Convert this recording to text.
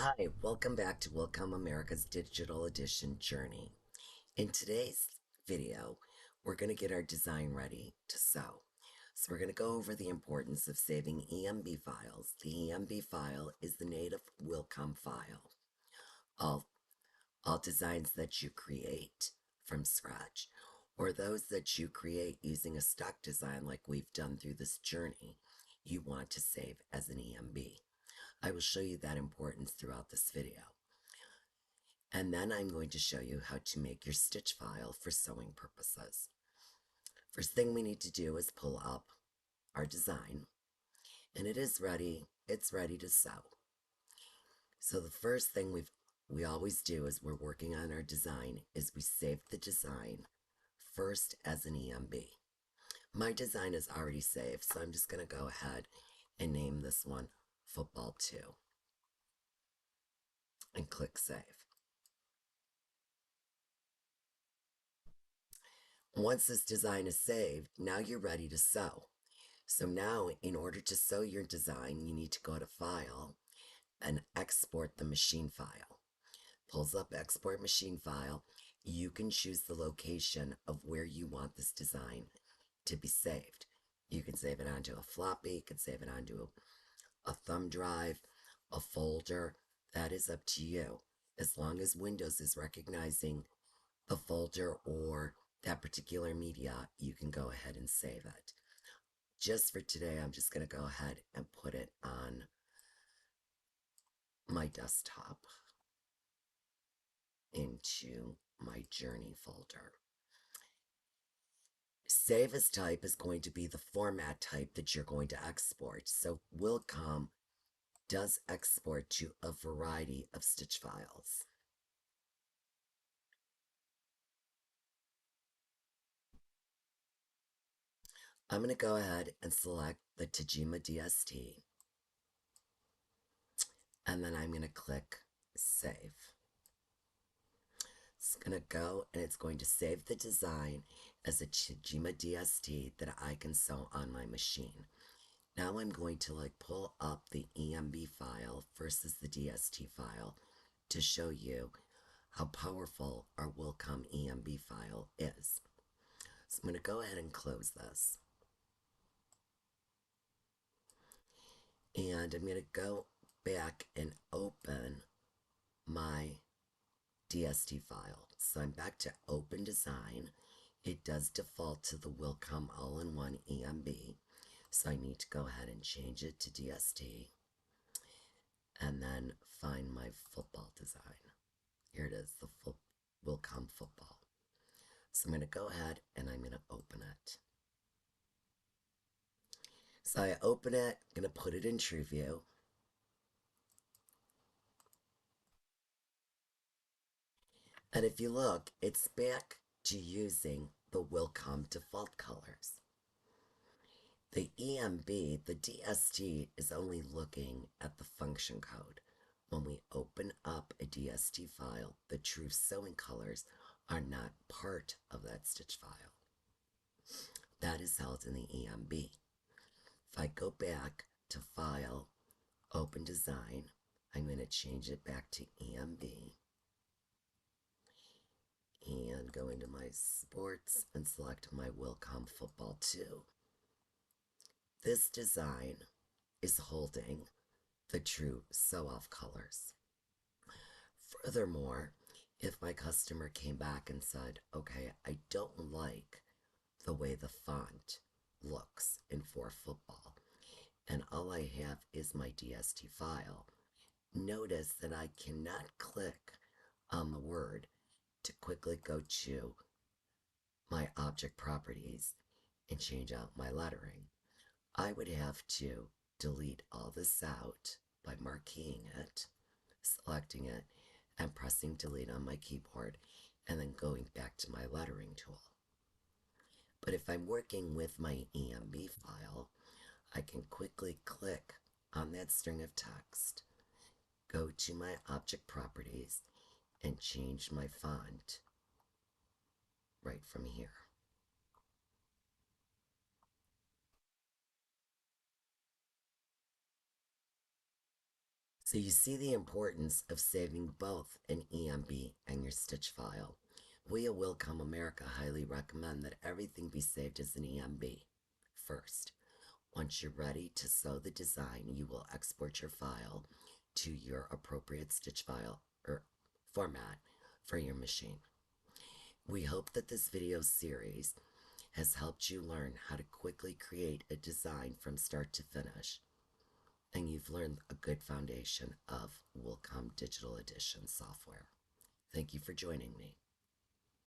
Hi, welcome back to Welcome America's Digital Edition Journey. In today's video, we're going to get our design ready to sew. So we're going to go over the importance of saving EMB files. The EMB file is the native Wilcom file. All, all designs that you create from scratch, or those that you create using a stock design like we've done through this journey, you want to save as an EMB. I will show you that importance throughout this video. And then I'm going to show you how to make your stitch file for sewing purposes. First thing we need to do is pull up our design, and it's ready to sew. So the first thing we always do as we're working on our design is we save the design first as an EMB. My design is already saved, so I'm just going to go ahead and name this one Football 2 and click Save. Once this design is saved, now you're ready to sew. So now, in order to sew your design, you need to go to File and export the machine file. Pulls up Export Machine File. You can choose the location of where you want this design to be saved. You can save it onto a floppy, you can save it onto a thumb drive, a folder. That is up to you. As long as Windows is recognizing the folder or that particular media, you can go ahead and save it. Just for today, I'm just going to go ahead and put it on my desktop into my journey folder. Save as type is going to be the format type that you're going to export. So Wilcom does export to a variety of stitch files. I'm going to go ahead and select the Tajima DST, and then I'm going to click Save. It's going to go and it's going to save the design as a Tajima DST that I can sew on my machine. Now I'm going to pull up the EMB file versus the DST file to show you how powerful our Wilcom EMB file is. So I'm going to go ahead and close this. And I'm going to go back and open my DST file. So I'm back to Open Design. It does default to the Wilcom All-in-One EMB. So I need to go ahead and change it to DST. And then find my football design. Here it is, the Wilcom football. So I'm going to go ahead and I'm going to open it. So I open it, I'm going to put it in TrueView. And if you look, it's back to using the Wilcom default colors. The EMB, the DST, is only looking at the function code. When we open up a DST file, the true sewing colors are not part of that stitch file. That is held in the EMB. If I go back to File, Open Design, I'm going to change it back to EMB and go into my sports and select my Wilcom Football 2. This design is holding the true sew-off colors. Furthermore, if my customer came back and said, okay, I don't like the way the font looks in For Football, and all I have is my DST file, notice that I cannot click on the word to quickly go to my object properties and change out my lettering. I would have to delete all this out by marqueing it, selecting it, and pressing delete on my keyboard, and then going back to my lettering tool. But if I'm working with my EMB file, I can quickly click on that string of text, go to my object properties, and change my font right from here. So you see the importance of saving both an EMB and your stitch file. We at Willcom America highly recommend that everything be saved as an EMB. First, once you're ready to sew the design, you will export your file to your appropriate stitch file or format for your machine. We hope that this video series has helped you learn how to quickly create a design from start to finish, and you've learned a good foundation of Willcom Digital Edition software. Thank you for joining me.